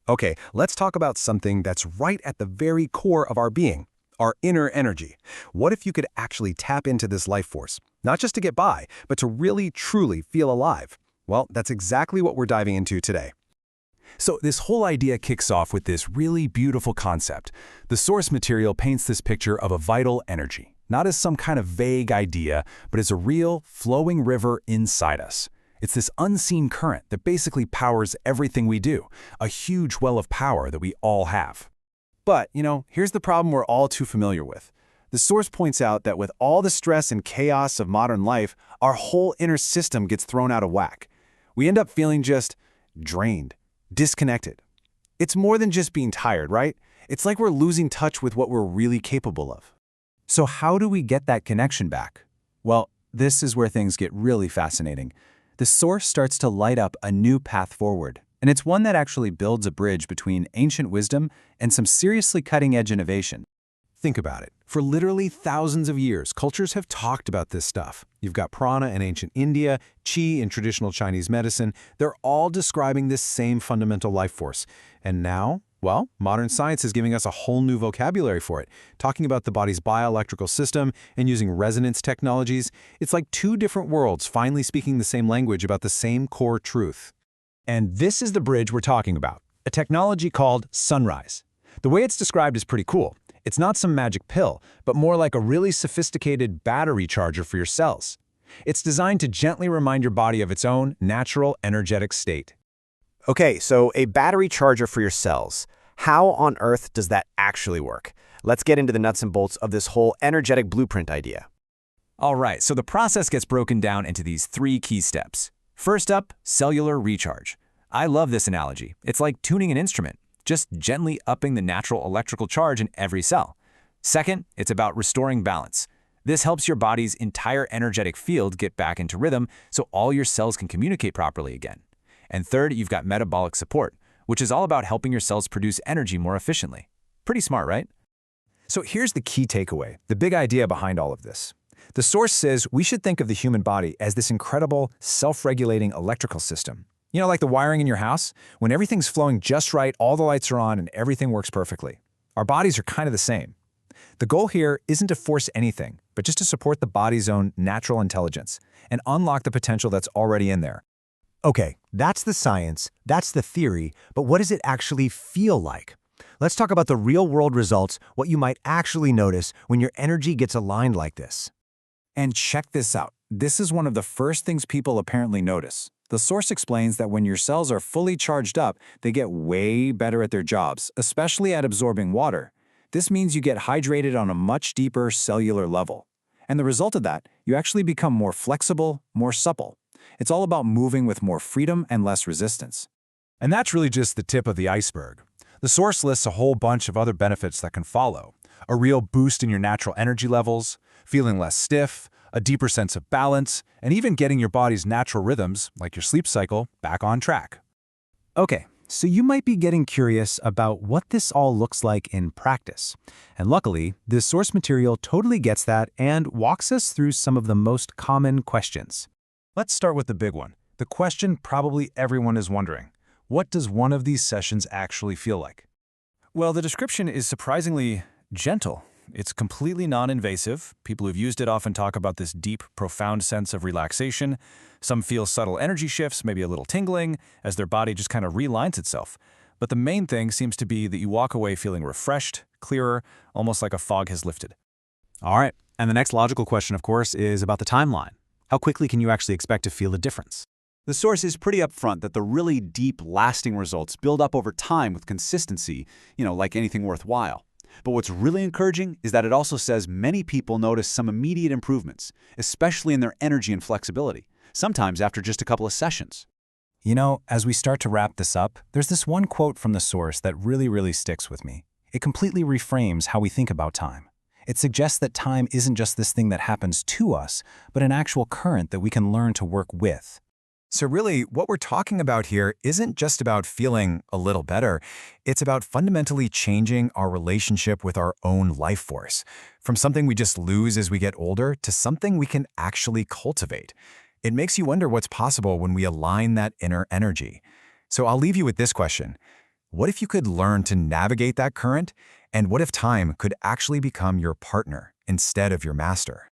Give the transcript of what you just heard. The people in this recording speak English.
Okay, let's talk about something that's right at the very core of our being, our inner energy. What if you could actually tap into this life force, not just to get by, but to really, truly feel alive? Well, that's exactly what we're diving into today. So this whole idea kicks off with this really beautiful concept. The source material paints this picture of a vital energy, not as some kind of vague idea, but as a real, flowing river inside us. It's this unseen current that basically powers everything we do, a huge well of power that we all have. But, here's the problem we're all too familiar with. The source points out that with all the stress and chaos of modern life, our whole inner system gets thrown out of whack. We end up feeling just drained, disconnected. It's more than just being tired, right? It's like we're losing touch with what we're really capable of. So how do we get that connection back? Well, this is where things get really fascinating. The source starts to light up a new path forward, and it's one that actually builds a bridge between ancient wisdom and some seriously cutting-edge innovation. Think about it. For literally thousands of years, cultures have talked about this stuff. You've got prana in ancient India, qi in traditional Chinese medicine. They're all describing this same fundamental life force. And now, well, modern science is giving us a whole new vocabulary for it, talking about the body's bioelectrical system and using resonance technologies. It's like two different worlds finally speaking the same language about the same core truth. And this is the bridge we're talking about, a technology called Sunrise. The way it's described is pretty cool. It's not some magic pill, but more like a really sophisticated battery charger for your cells. It's designed to gently remind your body of its own natural, energetic state. Okay, so a battery charger for your cells. How on earth does that actually work? Let's get into the nuts and bolts of this whole energetic blueprint idea. All right, so the process gets broken down into these 3 key steps. First up, cellular recharge. I love this analogy. It's like tuning an instrument, just gently upping the natural electrical charge in every cell. Second, it's about restoring balance. This helps your body's entire energetic field get back into rhythm so all your cells can communicate properly again. And third, you've got metabolic support, which is all about helping your cells produce energy more efficiently. Pretty smart, right? So here's the key takeaway, the big idea behind all of this. The source says we should think of the human body as this incredible, self-regulating electrical system. You know, like the wiring in your house? When everything's flowing just right, all the lights are on and everything works perfectly. Our bodies are kind of the same. The goal here isn't to force anything, but just to support the body's own natural intelligence and unlock the potential that's already in there. Okay, that's the science, that's the theory, but what does it actually feel like? Let's talk about the real-world results, what you might actually notice when your energy gets aligned like this. And check this out. This is one of the first things people apparently notice. The source explains that when your cells are fully charged up, they get way better at their jobs, especially at absorbing water. This means you get hydrated on a much deeper cellular level. And the result of that, you actually become more flexible, more supple. It's all about moving with more freedom and less resistance. And that's really just the tip of the iceberg. The source lists a whole bunch of other benefits that can follow. A real boost in your natural energy levels, feeling less stiff, a deeper sense of balance, and even getting your body's natural rhythms, like your sleep cycle, back on track. Okay, so you might be getting curious about what this all looks like in practice. And luckily, this source material totally gets that and walks us through some of the most common questions. Let's start with the big one. The question probably everyone is wondering. What does one of these sessions actually feel like? Well, the description is surprisingly gentle. It's completely non-invasive. People who've used it often talk about this deep, profound sense of relaxation. Some feel subtle energy shifts, maybe a little tingling, as their body just kind of realigns itself. But the main thing seems to be that you walk away feeling refreshed, clearer, almost like a fog has lifted. All right, and the next logical question, of course, is about the timeline. How quickly can you actually expect to feel a difference? The source is pretty upfront that the really deep, lasting results build up over time with consistency, like anything worthwhile. But what's really encouraging is that it also says many people notice some immediate improvements, especially in their energy and flexibility, sometimes after just a couple of sessions. You know, as we start to wrap this up, there's this one quote from the source that really sticks with me. It completely reframes how we think about time. It suggests that time isn't just this thing that happens to us, but an actual current that we can learn to work with. So really, what we're talking about here isn't just about feeling a little better. It's about fundamentally changing our relationship with our own life force, from something we just lose as we get older to something we can actually cultivate. It makes you wonder what's possible when we align that inner energy. So I'll leave you with this question. What if you could learn to navigate that current? And what if time could actually become your partner instead of your master?